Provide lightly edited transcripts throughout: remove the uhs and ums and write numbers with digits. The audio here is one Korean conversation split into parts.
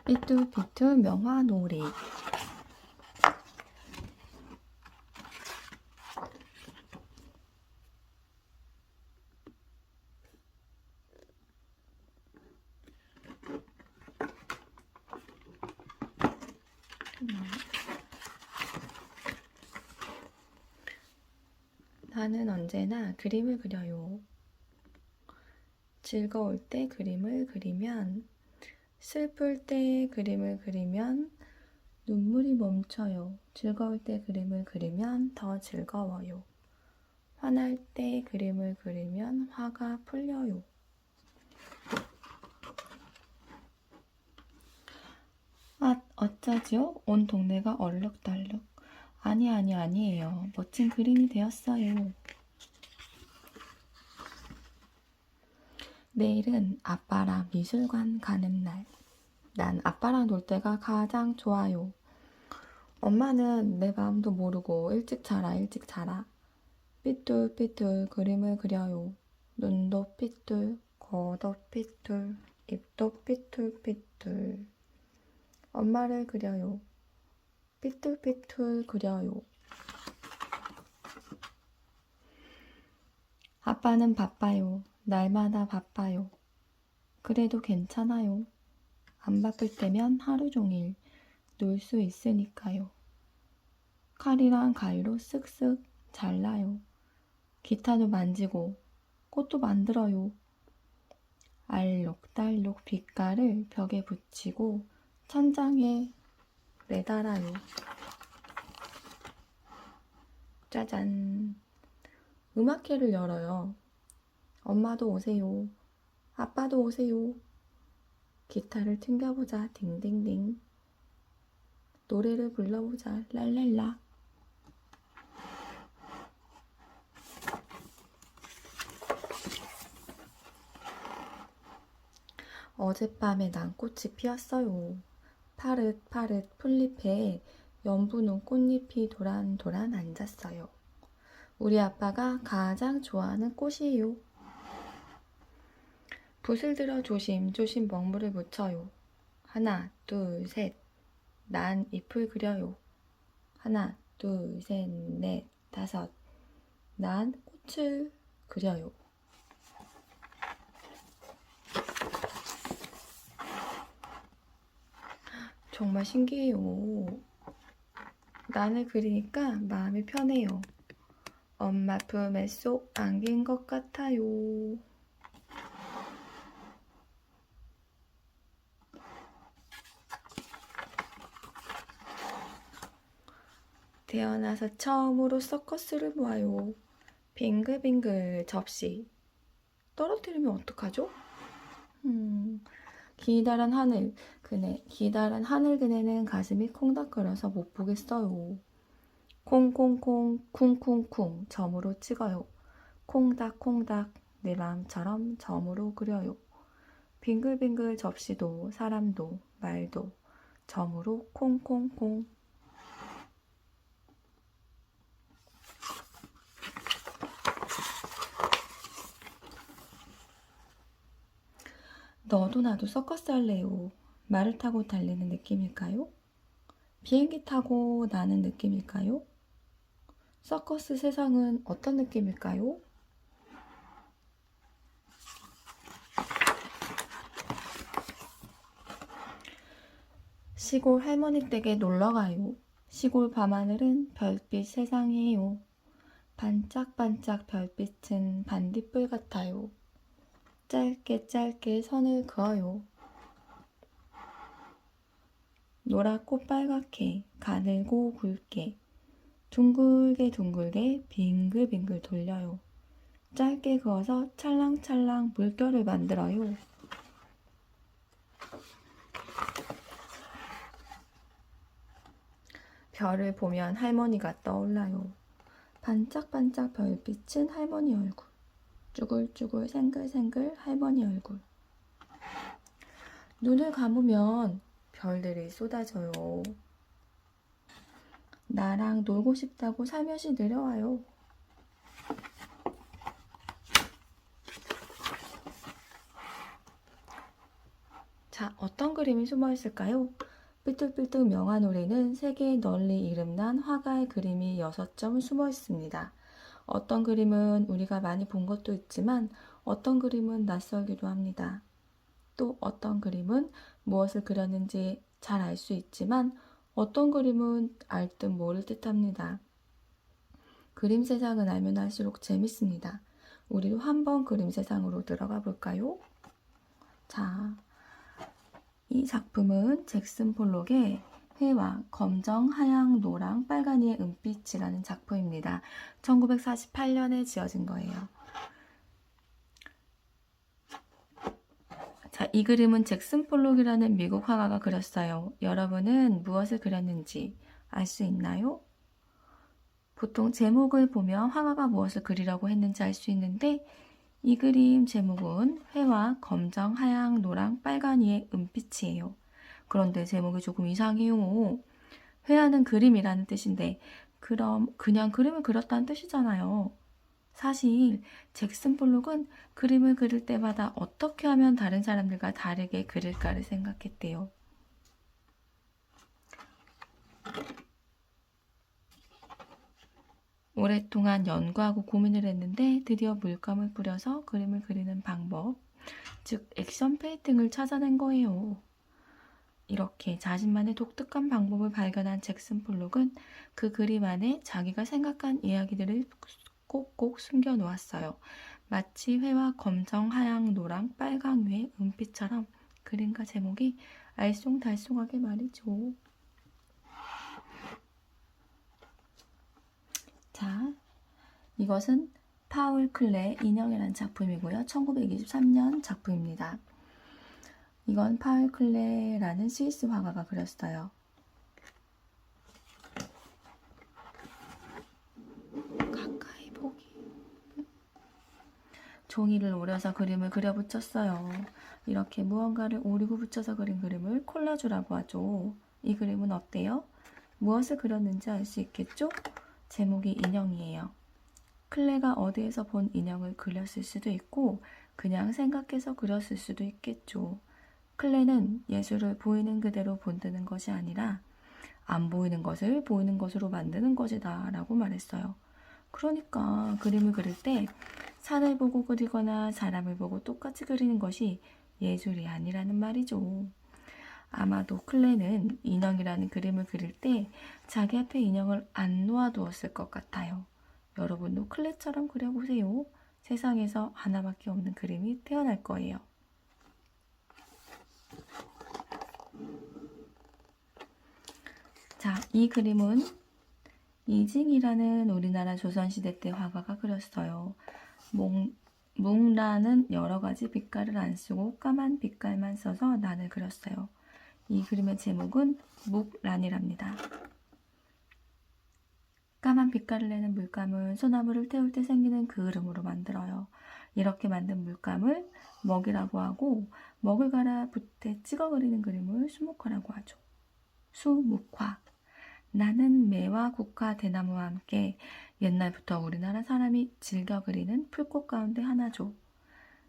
삐뚤삐뚤 명화놀이. 나는 언제나 그림을 그려요. 즐거울 때 그림을 그리면, 슬플 때 그림을 그리면 눈물이 멈춰요. 즐거울 때 그림을 그리면 더 즐거워요. 화날 때 그림을 그리면 화가 풀려요. 아, 어쩌죠? 온 동네가 얼룩덜룩. 아니에요. 멋진 그림이 되었어요. 내일은 아빠랑 미술관 가는 날. 난 아빠랑 놀 때가 가장 좋아요. 엄마는 내 마음도 모르고 일찍 자라. 삐뚤삐뚤 그림을 그려요. 눈도 삐뚤, 코도 삐뚤, 입도 삐뚤삐뚤. 엄마를 그려요. 삐뚤삐뚤 그려요. 아빠는 바빠요. 날마다 바빠요. 그래도 괜찮아요. 안 바쁠 때면 하루 종일 놀 수 있으니까요. 칼이랑 가위로 쓱쓱 잘라요. 기타도 만지고 꽃도 만들어요. 알록달록 빛깔을 벽에 붙이고 천장에 매달아요. 짜잔! 음악회를 열어요. 엄마도 오세요. 아빠도 오세요. 기타를 튕겨보자. 딩딩딩. 노래를 불러보자. 랄랄라. 어젯밤에 난 꽃이 피었어요. 파릇파릇 풀잎에 연분홍 꽃잎이 도란도란 앉았어요. 우리 아빠가 가장 좋아하는 꽃이에요. 붓을 들어 조심조심 먹물을 묻혀요. 하나, 둘, 셋. 난 잎을 그려요. 하나, 둘, 셋, 넷, 다섯. 난 꽃을 그려요. 정말 신기해요. 난을 그리니까 마음이 편해요. 엄마 품에 쏙 안긴 것 같아요. 태어나서 처음으로 서커스를 보아요. 빙글빙글 접시. 떨어뜨리면 어떡하죠? 기다란 하늘 그네는 가슴이 콩닥거려서 못 보겠어요. 콩콩콩 쿵쿵쿵 점으로 찍어요. 콩닥콩닥 내 마음처럼 점으로 그려요. 빙글빙글 접시도 사람도 말도 점으로 콩콩콩. 너도 나도 서커스 할래요. 말을 타고 달리는 느낌일까요? 비행기 타고 나는 느낌일까요? 서커스 세상은 어떤 느낌일까요? 시골 할머니 댁에 놀러가요. 시골 밤하늘은 별빛 세상이에요. 반짝반짝 별빛은 반딧불 같아요. 짧게 짧게 선을 그어요. 노랗고 빨갛게 가늘고 굵게 둥글게 둥글게 빙글빙글 돌려요. 짧게 그어서 찰랑찰랑 물결을 만들어요. 별을 보면 할머니가 떠올라요. 반짝반짝 별빛은 할머니 얼굴. 쭈글쭈글 생글생글 할머니 얼굴. 눈을 감으면 별들이 쏟아져요. 나랑 놀고 싶다고 살며시 내려와요. 자, 어떤 그림이 숨어 있을까요? 삐뚤삐뚤 명화놀이는 세계에 널리 이름난 화가의 그림이 6점 숨어 있습니다. 어떤 그림은 우리가 많이 본 것도 있지만 어떤 그림은 낯설기도 합니다. 또 어떤 그림은 무엇을 그렸는지 잘 알 수 있지만 어떤 그림은 알 듯 모를 듯 합니다. 그림 세상은 알면 알수록 재밌습니다. 우리도 한번 그림 세상으로 들어가 볼까요? 자, 이 작품은 잭슨 폴록의 회화, 검정, 하양, 노랑, 빨간이의 은빛이라는 작품입니다. 1948년에 지어진 거예요. 자, 이 그림은 잭슨 폴록이라는 미국 화가가 그렸어요. 여러분은 무엇을 그렸는지 알 수 있나요? 보통 제목을 보면 화가가 무엇을 그리려고 했는지 알 수 있는데 이 그림 제목은 회화, 검정, 하양, 노랑, 빨간이의 은빛이에요. 그런데 제목이 조금 이상해요. 회화는 그림이라는 뜻인데 그럼 그냥 그림을 그렸다는 뜻이잖아요. 사실 잭슨 폴록은 그림을 그릴 때마다 어떻게 하면 다른 사람들과 다르게 그릴까를 생각했대요. 오랫동안 연구하고 고민을 했는데 드디어 물감을 뿌려서 그림을 그리는 방법, 즉 액션 페인팅을 찾아낸 거예요. 이렇게 자신만의 독특한 방법을 발견한 잭슨 폴록은 그 그림 안에 자기가 생각한 이야기들을 꼭꼭 숨겨 놓았어요. 마치 회화 검정, 하양, 노랑, 빨강 위에 은빛처럼 그림과 제목이 알쏭달쏭하게 말이죠. 자, 이것은 파울 클레 인형이라는 작품이고요. 1923년 작품입니다. 이건 파울 클레라는 스위스 화가가 그렸어요. 가까이 보기. 종이를 오려서 그림을 그려 붙였어요. 이렇게 무언가를 오리고 붙여서 그린 그림을 콜라주라고 하죠. 이 그림은 어때요? 무엇을 그렸는지 알 수 있겠죠? 제목이 인형이에요. 클레가 어디에서 본 인형을 그렸을 수도 있고 그냥 생각해서 그렸을 수도 있겠죠. 클레는 예술을 보이는 그대로 본드는 것이 아니라 안 보이는 것을 보이는 것으로 만드는 것이다 라고 말했어요. 그러니까 그림을 그릴 때 산을 보고 그리거나 사람을 보고 똑같이 그리는 것이 예술이 아니라는 말이죠. 아마도 클레는 인형이라는 그림을 그릴 때 자기 앞에 인형을 안 놓아두었을 것 같아요. 여러분도 클레처럼 그려보세요. 세상에서 하나밖에 없는 그림이 태어날 거예요. 자, 이 그림은 이징이라는 우리나라 조선시대 때 화가가 그렸어요. 몽라는 여러 가지 빛깔을 안 쓰고 까만 빛깔만 써서 난을 그렸어요. 이 그림의 제목은 묵란이랍니다. 까만 빛깔을 내는 물감은 소나무를 태울 때 생기는 그을음으로 만들어요. 이렇게 만든 물감을 먹이라고 하고 먹을 갈아 붓에 찍어 그리는 그림을 수묵화라고 하죠. 수묵화. 나는 매와 국화 대나무와 함께 옛날부터 우리나라 사람이 즐겨 그리는 풀꽃 가운데 하나죠.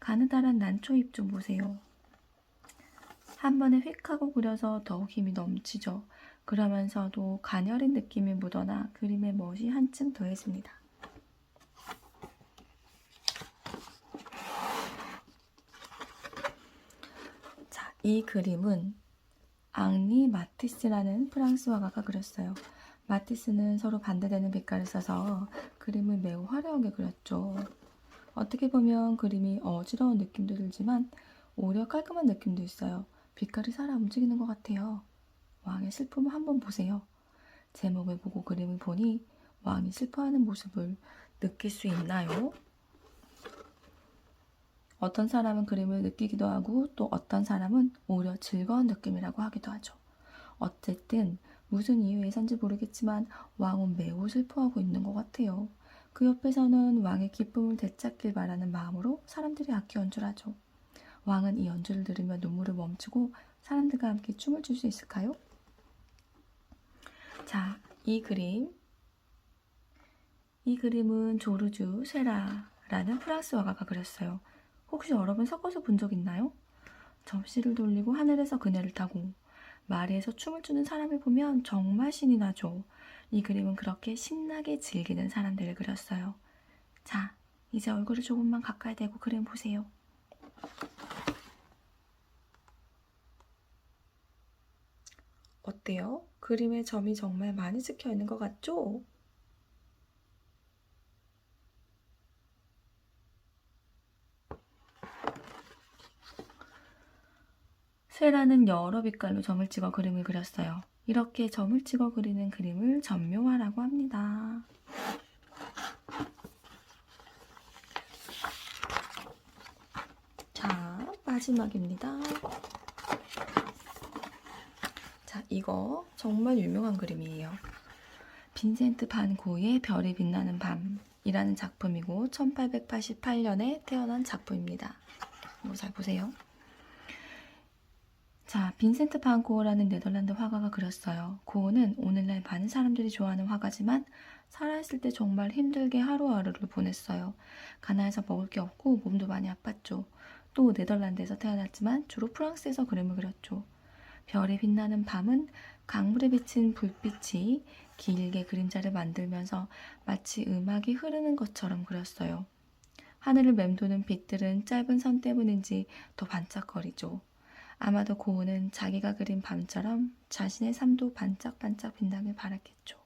가느다란 난초잎 좀 보세요. 한 번에 휙 하고 그려서 더욱 힘이 넘치죠. 그러면서도 가녀린 느낌이 묻어나 그림의 멋이 한층 더해집니다. 자, 이 그림은 앙리 마티스라는 프랑스 화가가 그렸어요. 마티스는 서로 반대되는 빛깔을 써서 그림을 매우 화려하게 그렸죠. 어떻게 보면 그림이 어지러운 느낌도 들지만 오히려 깔끔한 느낌도 있어요. 빛깔이 살아 움직이는 것 같아요. 왕의 슬픔을 한번 보세요. 제목을 보고 그림을 보니 왕이 슬퍼하는 모습을 느낄 수 있나요? 어떤 사람은 그림을 느끼기도 하고 또 어떤 사람은 오히려 즐거운 느낌이라고 하기도 하죠. 어쨌든 무슨 이유에선지 모르겠지만 왕은 매우 슬퍼하고 있는 것 같아요. 그 옆에서는 왕의 기쁨을 되찾길 바라는 마음으로 사람들이 악기 연주를 하죠. 왕은 이 연주를 들으며 눈물을 멈추고 사람들과 함께 춤을 출 수 있을까요? 자, 이 그림은 조르주 세라라는 프랑스 화가가 그렸어요. 혹시 여러분 섞어서 본 적 있나요? 접시를 돌리고 하늘에서 그네를 타고 마리에서 춤을 추는 사람을 보면 정말 신이 나죠. 이 그림은 그렇게 신나게 즐기는 사람들을 그렸어요. 자, 이제 얼굴을 조금만 가까이 대고 그림 보세요. 어때요? 그림에 점이 정말 많이 찍혀 있는 것 같죠? 세라는 여러 빛깔로 점을 찍어 그림을 그렸어요. 이렇게 점을 찍어 그리는 그림을 점묘화라고 합니다. 자, 마지막입니다. 자, 이거 정말 유명한 그림이에요. 빈센트 반 고흐의 별이 빛나는 밤이라는 작품이고 1888년에 태어난 작품입니다. 이거 잘 보세요. 자, 빈센트 반 고흐라는 네덜란드 화가가 그렸어요. 고흐는 오늘날 많은 사람들이 좋아하는 화가지만 살아있을 때 정말 힘들게 하루하루를 보냈어요. 가난해서 먹을 게 없고 몸도 많이 아팠죠. 또 네덜란드에서 태어났지만 주로 프랑스에서 그림을 그렸죠. 별이 빛나는 밤은 강물에 비친 불빛이 길게 그림자를 만들면서 마치 음악이 흐르는 것처럼 그렸어요. 하늘을 맴도는 빛들은 짧은 선 때문인지 더 반짝거리죠. 아마도 고흐는 자기가 그린 밤처럼 자신의 삶도 반짝반짝 빛나길 바랐겠죠.